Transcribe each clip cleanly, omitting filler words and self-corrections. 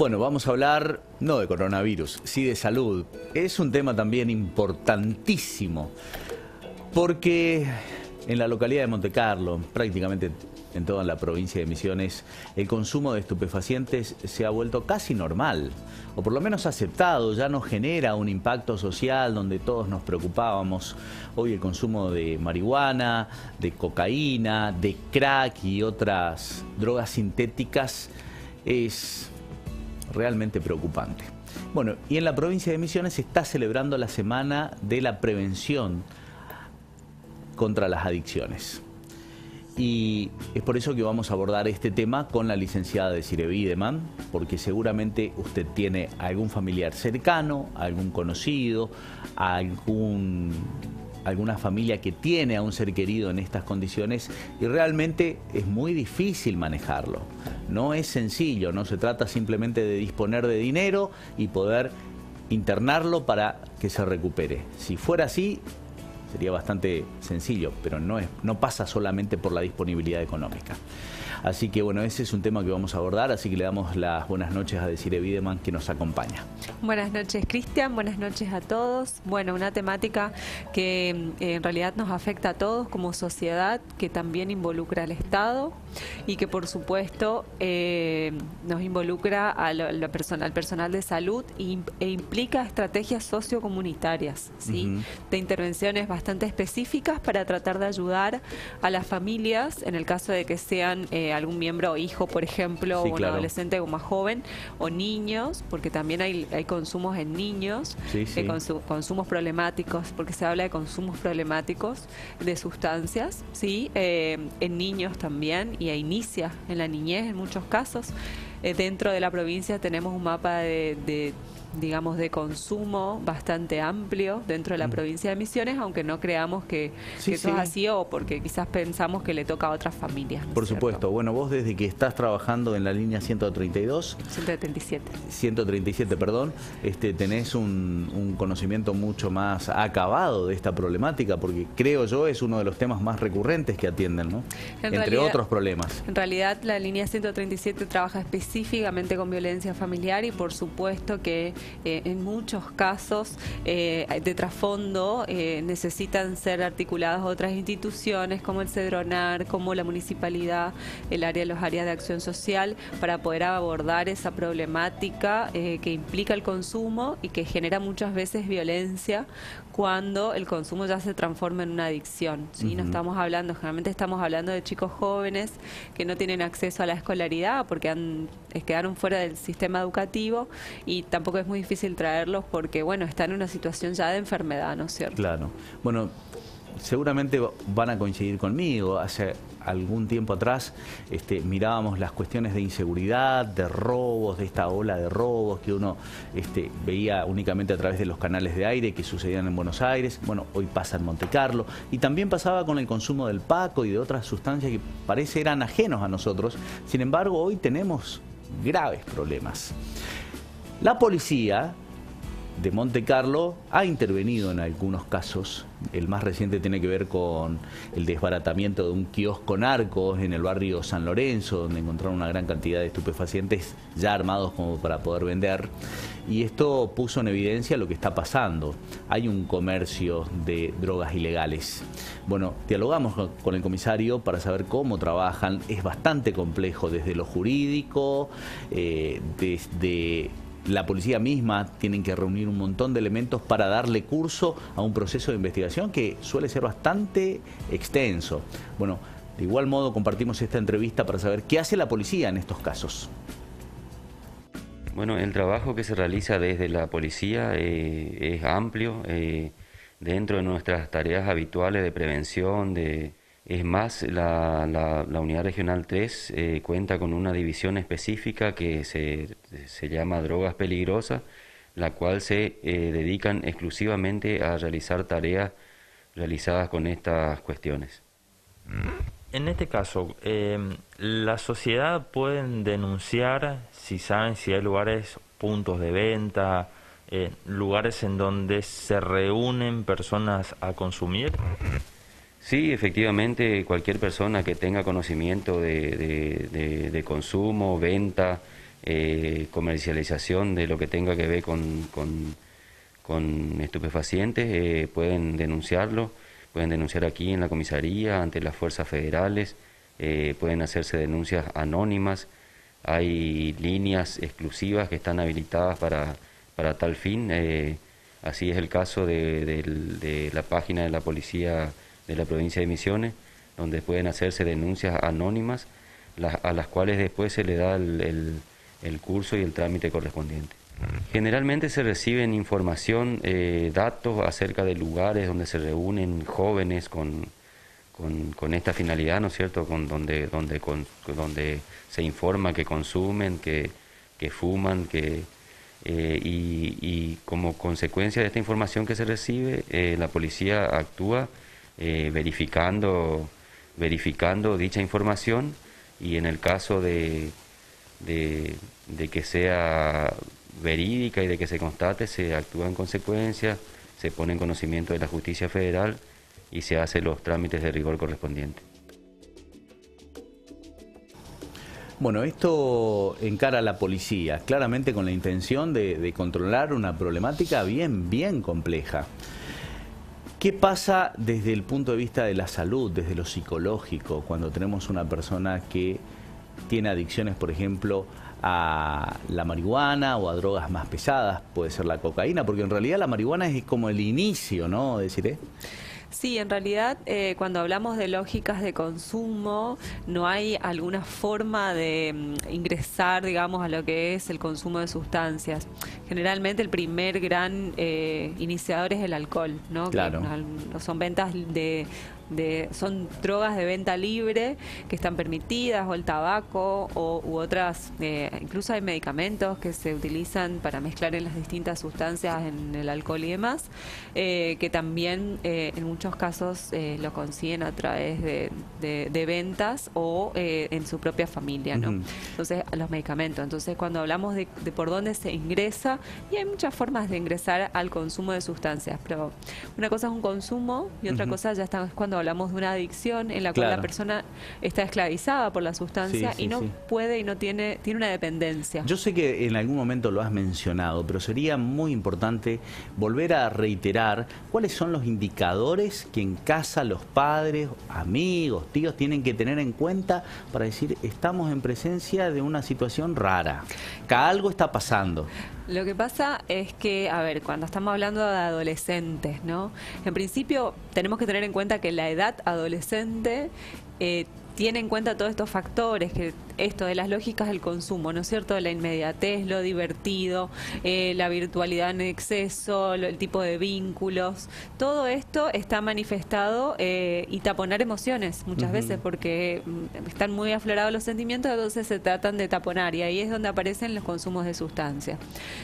Bueno, vamos a hablar no de coronavirus, sí de salud. Es un tema también importantísimo porque en la localidad de Montecarlo, prácticamente en toda la provincia de Misiones, el consumo de estupefacientes se ha vuelto casi normal, o por lo menos aceptado, ya no genera un impacto social donde todos nos preocupábamos. Hoy el consumo de marihuana, de cocaína, de crack y otras drogas sintéticas es realmente preocupante. Bueno, y en la provincia de Misiones se está celebrando la Semana de la Prevención contra las Adicciones. Y es por eso que vamos a abordar este tema con la licenciada Desiree Bideman, porque seguramente usted tiene algún familiar cercano, algún conocido, alguna familia que tiene a un ser querido en estas condiciones y realmente es muy difícil manejarlo. No es sencillo, no se trata simplemente de disponer de dinero y poder internarlo para que se recupere. Si fuera así, sería bastante sencillo, pero no pasa solamente por la disponibilidad económica. Así que bueno, ese es un tema que vamos a abordar, así que le damos las buenas noches a Desiree Bideman, que nos acompaña. Buenas noches, Cristian, buenas noches a todos. Bueno, una temática que en realidad nos afecta a todos como sociedad, que también involucra al Estado y que por supuesto nos involucra al personal de salud e implica estrategias sociocomunitarias, ¿sí? De intervenciones bastante específicas para tratar de ayudar a las familias, en el caso de que sean algún miembro o hijo, por ejemplo, sí, o un adolescente o más joven, o niños, porque también hay consumos en niños, sí, sí. Consumos problemáticos, porque se habla de consumos problemáticos de sustancias, ¿sí? En niños también, y inicia en la niñez en muchos casos. Dentro de la provincia tenemos un mapa digamos, de consumo bastante amplio dentro de la provincia de Misiones, aunque no creamos que eso es así, o porque quizás pensamos que le toca a otras familias. ¿No? Por supuesto. Bueno, vos desde que estás trabajando en la línea 132... 137. 137, perdón, tenés un conocimiento mucho más acabado de esta problemática, porque creo yo es uno de los temas más recurrentes que atienden, ¿no? Entre otros problemas. En realidad la línea 137 trabaja específicamente con violencia familiar y por supuesto que en muchos casos de trasfondo necesitan ser articuladas otras instituciones como el Cedronar, como la municipalidad, los áreas de acción social, para poder abordar esa problemática que implica el consumo y que genera muchas veces violencia cuando el consumo ya se transforma en una adicción, ¿sí? No estamos hablando, generalmente estamos hablando de chicos jóvenes que no tienen acceso a la escolaridad porque quedaron fuera del sistema educativo y tampoco es muy difícil traerlos porque, bueno, están en una situación ya de enfermedad, ¿no es cierto? Claro. Bueno, seguramente van a coincidir conmigo. Hace algún tiempo atrás mirábamos las cuestiones de inseguridad, de robos, de esta ola de robos que uno veía únicamente a través de los canales de aire que sucedían en Buenos Aires. Bueno, hoy pasa en Montecarlo y también pasaba con el consumo del paco y de otras sustancias que parece eran ajenos a nosotros. Sin embargo, hoy tenemos graves problemas. La policía de Montecarlo ha intervenido en algunos casos. El más reciente tiene que ver con el desbaratamiento de un kiosco narco en el barrio San Lorenzo, donde encontraron una gran cantidad de estupefacientes ya armados como para poder vender. Y esto puso en evidencia lo que está pasando. Hay un comercio de drogas ilegales. Bueno, dialogamos con el comisario para saber cómo trabajan. Es bastante complejo desde lo jurídico, desde la policía misma tienen que reunir un montón de elementos para darle curso a un proceso de investigación que suele ser bastante extenso. Bueno, de igual modo compartimos esta entrevista para saber qué hace la policía en estos casos. Bueno, el trabajo que se realiza desde la policía es amplio, dentro de nuestras tareas habituales de prevención, es más, la Unidad Regional 3 cuenta con una división específica que se llama Drogas Peligrosas, la cual se dedican exclusivamente a realizar tareas realizadas con estas cuestiones. En este caso, ¿la sociedad pueden denunciar si saben si hay lugares, puntos de venta, lugares en donde se reúnen personas a consumir? Sí, efectivamente, cualquier persona que tenga conocimiento de consumo, venta comercialización de lo que tenga que ver con estupefacientes, pueden denunciarlo, pueden denunciar aquí en la comisaría, ante las fuerzas federales, pueden hacerse denuncias anónimas, hay líneas exclusivas que están habilitadas para tal fin, así es el caso de la página de la policía de la provincia de Misiones, donde pueden hacerse denuncias anónimas, a las cuales después se le da el curso y el trámite correspondiente. Generalmente se reciben información, datos acerca de lugares donde se reúnen jóvenes con esta finalidad, ¿no es cierto?, donde se informa que consumen, que fuman, y como consecuencia de esta información que se recibe, la policía actúa verificando dicha información, y en el caso de que sea verídica y de que se constate, se actúa en consecuencia, se pone en conocimiento de la justicia federal y se hacen los trámites de rigor correspondientes. Bueno, esto encara a la policía, claramente con la intención de controlar una problemática bien compleja. ¿Qué pasa desde el punto de vista de la salud, desde lo psicológico, cuando tenemos una persona que tiene adicciones, por ejemplo, a la marihuana o a drogas más pesadas? Puede ser la cocaína, porque en realidad la marihuana es como el inicio, ¿no? Deciré. Sí, en realidad cuando hablamos de lógicas de consumo, no hay alguna forma de ingresar, digamos, a lo que es el consumo de sustancias. Generalmente el primer gran iniciador es el alcohol, ¿no? Claro. Que son ventas son drogas de venta libre que están permitidas, o el tabaco u otras, incluso hay medicamentos que se utilizan para mezclar en las distintas sustancias en el alcohol y demás, que también en muchos casos lo consiguen a través de ventas o en su propia familia, ¿no? Entonces, los medicamentos. Entonces, cuando hablamos de por dónde se ingresa, y hay muchas formas de ingresar al consumo de sustancias, pero una cosa es un consumo y otra cosa ya está cuando hablamos de una adicción en la cual la persona está esclavizada por la sustancia y no puede y no tiene una dependencia. Yo sé que en algún momento lo has mencionado, pero sería muy importante volver a reiterar cuáles son los indicadores que en casa los padres, amigos, tíos tienen que tener en cuenta para decir estamos en presencia de una situación rara, que algo está pasando. Lo que pasa es que, a ver, cuando estamos hablando de adolescentes, ¿no? En principio tenemos que tener en cuenta que la edad adolescente tiene en cuenta todos estos factores, que esto de las lógicas del consumo, ¿no es cierto? La inmediatez, lo divertido, la virtualidad en exceso, el tipo de vínculos, todo esto está manifestado y taponar emociones muchas veces porque están muy aflorados los sentimientos, entonces se tratan de taponar y ahí es donde aparecen los consumos de sustancias.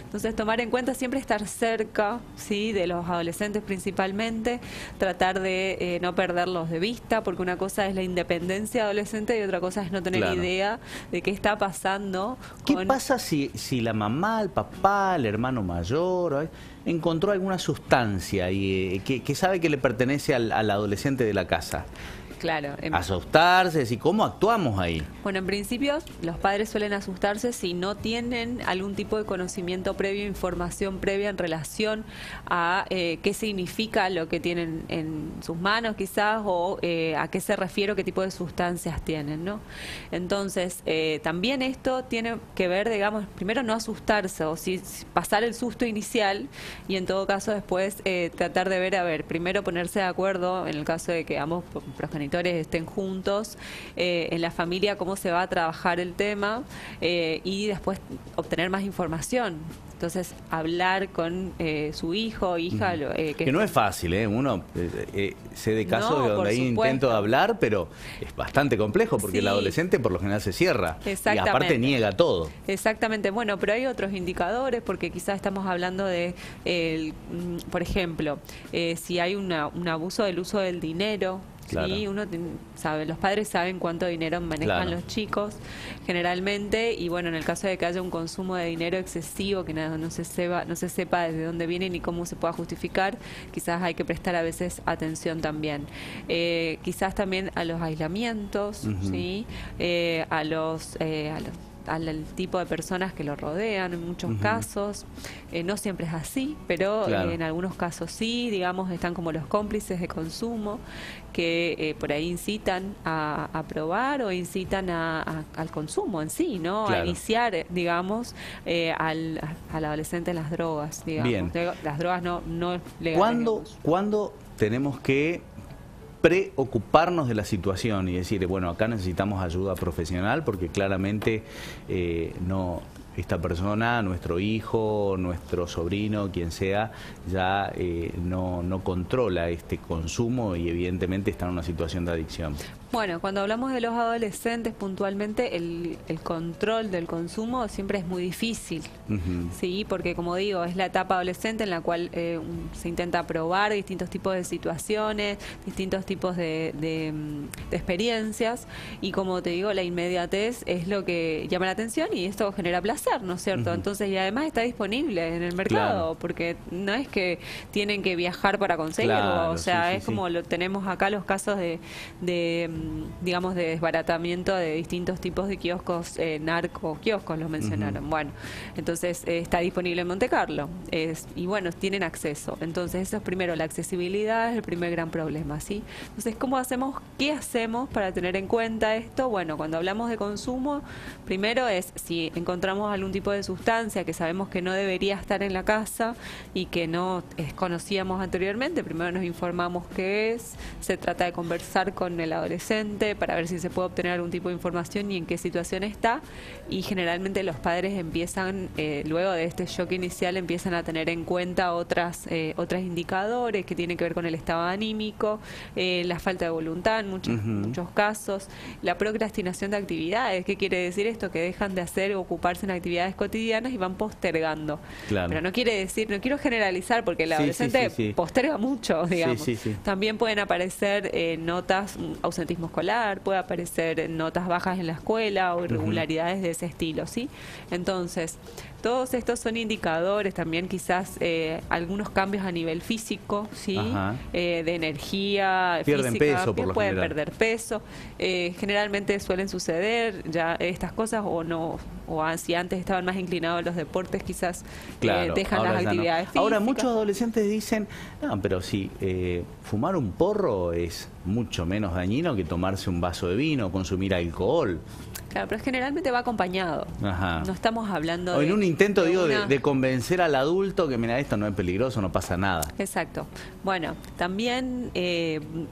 Entonces tomar en cuenta siempre estar cerca, ¿sí?, de los adolescentes principalmente, tratar de no perderlos de vista, porque una cosa es la independencia adolescente y otra cosa es no tener idea de qué está pasando. ¿Qué pasa si la mamá, el papá, el hermano mayor encontró alguna sustancia y que sabe que le pertenece al adolescente de la casa? Claro. Asustarse, decir, ¿cómo actuamos ahí? Bueno, en principio los padres suelen asustarse si no tienen algún tipo de conocimiento previo, información previa en relación a qué significa lo que tienen en sus manos quizás o a qué se refiere o qué tipo de sustancias tienen, ¿no? Entonces, también esto tiene que ver, digamos, primero no asustarse o si pasar el susto inicial y en todo caso después tratar de ver, a ver, primero ponerse de acuerdo en el caso de que ambos progenitores estén juntos en la familia, cómo se va a trabajar el tema y después obtener más información. Entonces, hablar con su hijo o hija. Que no es fácil, ¿eh? Uno sé de casos donde hay intento de hablar, pero es bastante complejo porque el adolescente por lo general se cierra y aparte niega todo. Exactamente. Bueno, pero hay otros indicadores porque quizás estamos hablando de, por ejemplo, si hay un abuso del uso del dinero. Claro. Sí, uno sabe, los padres saben cuánto dinero manejan los chicos generalmente y bueno, en el caso de que haya un consumo de dinero excesivo que no se sepa desde dónde viene ni cómo se pueda justificar, quizás hay que prestar a veces atención también. Quizás también a los aislamientos, ¿sí? al tipo de personas que lo rodean en muchos casos. No siempre es así, pero en algunos casos sí, digamos, están como los cómplices de consumo que por ahí incitan a probar o incitan al consumo en sí, ¿no? A iniciar, digamos, al adolescente en las drogas, digamos. Bien. Las drogas no legales. ¿Cuándo tenemos que preocuparnos de la situación y decir, bueno, acá necesitamos ayuda profesional porque claramente esta persona, nuestro hijo, nuestro sobrino, quien sea, ya no controla este consumo y evidentemente está en una situación de adicción? Bueno, cuando hablamos de los adolescentes puntualmente, el control del consumo siempre es muy difícil, ¿sí? Porque como digo, es la etapa adolescente en la cual se intenta probar distintos tipos de situaciones, distintos tipos de experiencias, y como te digo, la inmediatez es lo que llama la atención y esto genera placer, ¿no es cierto? Entonces, y además está disponible en el mercado, porque no es que tienen que viajar para conseguirlo, o sea, es como lo tenemos acá los casos digamos, de desbaratamiento de distintos tipos de kioscos, narco-kioscos, los mencionaron. Bueno, entonces está disponible en Monte Carlo, y bueno, tienen acceso. Entonces eso es primero, la accesibilidad es el primer gran problema, ¿sí? Entonces, ¿qué hacemos para tener en cuenta esto? Bueno, cuando hablamos de consumo, primero es, si encontramos algún tipo de sustancia que sabemos que no debería estar en la casa y que no conocíamos anteriormente, primero nos informamos qué es, se trata de conversar con el adolescente para ver si se puede obtener algún tipo de información y en qué situación está, y generalmente los padres empiezan, luego de este shock inicial, empiezan a tener en cuenta otros indicadores que tienen que ver con el estado anímico, la falta de voluntad en muchos casos, la procrastinación de actividades. ¿Qué quiere decir esto? Que dejan de hacer o ocuparse en actividades cotidianas y van postergando. Pero no quiere decir, no quiero generalizar porque el adolescente posterga mucho, digamos. También pueden aparecer notas, ausentismo escolar, puede aparecer notas bajas en la escuela o irregularidades de ese estilo, ¿sí? Entonces, todos estos son indicadores, también quizás algunos cambios a nivel físico, ¿sí? De energía, pierden física, peso, por lo pueden general perder peso. Generalmente suelen suceder ya estas cosas, o no, si antes estaban más inclinados a los deportes, quizás dejan las actividades físicas. Ahora, muchos adolescentes dicen, no, pero sí, fumar un porro es mucho menos dañino que tomarse un vaso de vino, consumir alcohol. Claro, pero generalmente va acompañado. No estamos hablando o en un intento, de convencer al adulto que, mira, esto no es peligroso, no pasa nada. Exacto. Bueno, también,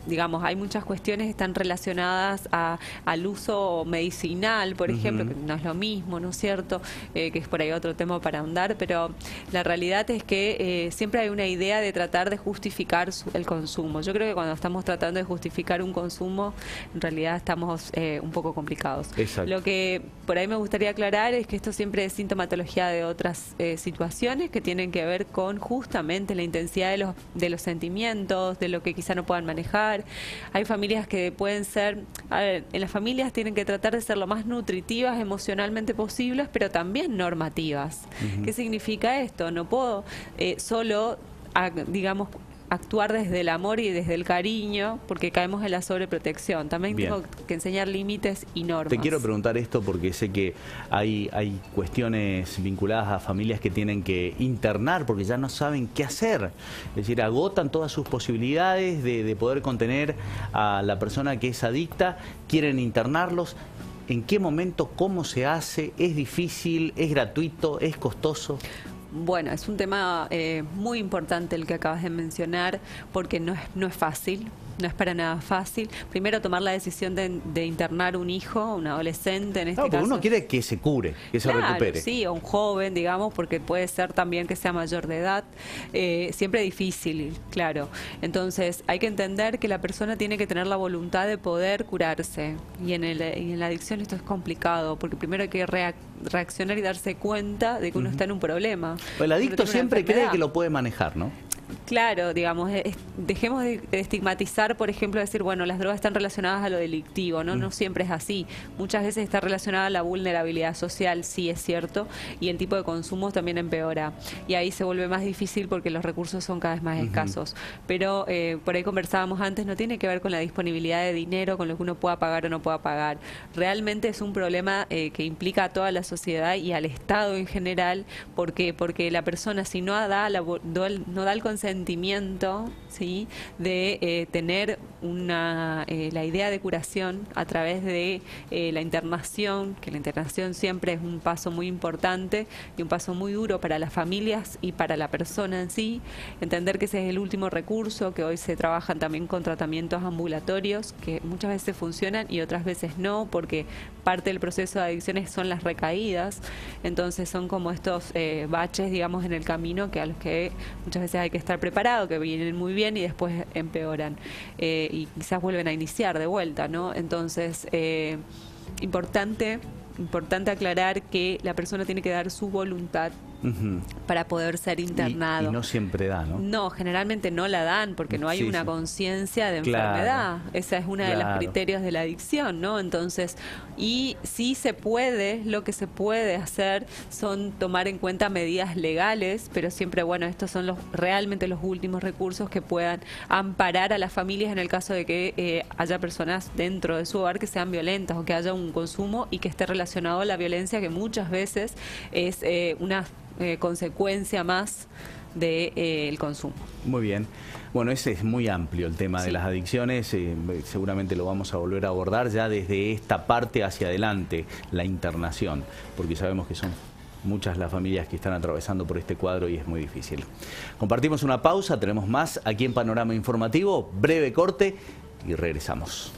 digamos, hay muchas cuestiones que están relacionadas al uso medicinal, por ejemplo, que no es lo mismo, ¿no es cierto? Que es por ahí otro tema para ahondar, pero la realidad es que siempre hay una idea de tratar de justificar el consumo. Yo creo que cuando estamos tratando de justificar un consumo, en realidad estamos un poco complicados. Exacto. Lo que por ahí me gustaría aclarar es que esto siempre es sintomatología de otras situaciones que tienen que ver con justamente la intensidad de los sentimientos, de lo que quizá no puedan manejar. Hay familias que pueden ser, en las familias tienen que tratar de ser lo más nutritivas emocionalmente posibles, pero también normativas. ¿Qué significa esto? No puedo solo, digamos, actuar desde el amor y desde el cariño, porque caemos en la sobreprotección. También tengo que enseñar límites y normas. Te quiero preguntar esto porque sé que hay cuestiones vinculadas a familias que tienen que internar porque ya no saben qué hacer. Es decir, agotan todas sus posibilidades de poder contener a la persona que es adicta, quieren internarlos. ¿En qué momento? ¿Cómo se hace? ¿Es difícil? ¿Es gratuito? ¿Es costoso? Bueno, es un tema muy importante el que acabas de mencionar, porque no es fácil. No es para nada fácil. Primero, tomar la decisión de internar un hijo, un adolescente en este caso. Porque uno quiere que se cure, que se recupere. Sí, o un joven, digamos, porque puede ser también que sea mayor de edad. Siempre difícil, claro. Entonces, hay que entender que la persona tiene que tener la voluntad de poder curarse. Y en la adicción esto es complicado, porque primero hay que reaccionar y darse cuenta de que uno está en un problema. El adicto siempre cree que lo puede manejar, ¿no? Claro, digamos, dejemos de estigmatizar, por ejemplo, decir, bueno, las drogas están relacionadas a lo delictivo, ¿no? No siempre es así. Muchas veces está relacionada a la vulnerabilidad social, sí es cierto, y el tipo de consumo también empeora. Y ahí se vuelve más difícil porque los recursos son cada vez más escasos. Pero por ahí conversábamos antes, no tiene que ver con la disponibilidad de dinero, con lo que uno pueda pagar o no pueda pagar. Realmente es un problema que implica a toda la sociedad y al Estado en general. ¿Por qué? Porque la persona, si no da el consentimiento, ¿sí?, de tener la idea de curación a través de la internación, que la internación siempre es un paso muy importante y un paso muy duro para las familias y para la persona en sí, entender que ese es el último recurso, que hoy se trabajan también con tratamientos ambulatorios, que muchas veces funcionan y otras veces no, porque parte del proceso de adicciones son las recaídas, entonces son como estos baches, digamos, en el camino que a los que muchas veces hay que estar preparado, que vienen muy bien y después empeoran y quizás vuelven a iniciar de vuelta, ¿no? Entonces, importante aclarar que la persona tiene que dar su voluntad para poder ser internado. Y no siempre da, ¿no? No, generalmente no la dan porque no hay una conciencia de enfermedad. Esa es una de los criterios de la adicción, ¿no? Entonces, y sí se puede, lo que se puede hacer son tomar en cuenta medidas legales, pero siempre, bueno, estos son realmente los últimos recursos que puedan amparar a las familias en el caso de que haya personas dentro de su hogar que sean violentas o que haya un consumo y que esté relacionado a la violencia, que muchas veces es una consecuencia más del consumo. Muy bien. Bueno, ese es muy amplio el tema de las adicciones. Seguramente lo vamos a volver a abordar ya desde esta parte hacia adelante, la internación, porque sabemos que son muchas las familias que están atravesando por este cuadro y es muy difícil. Compartimos una pausa, tenemos más aquí en Panorama Informativo, breve corte y regresamos.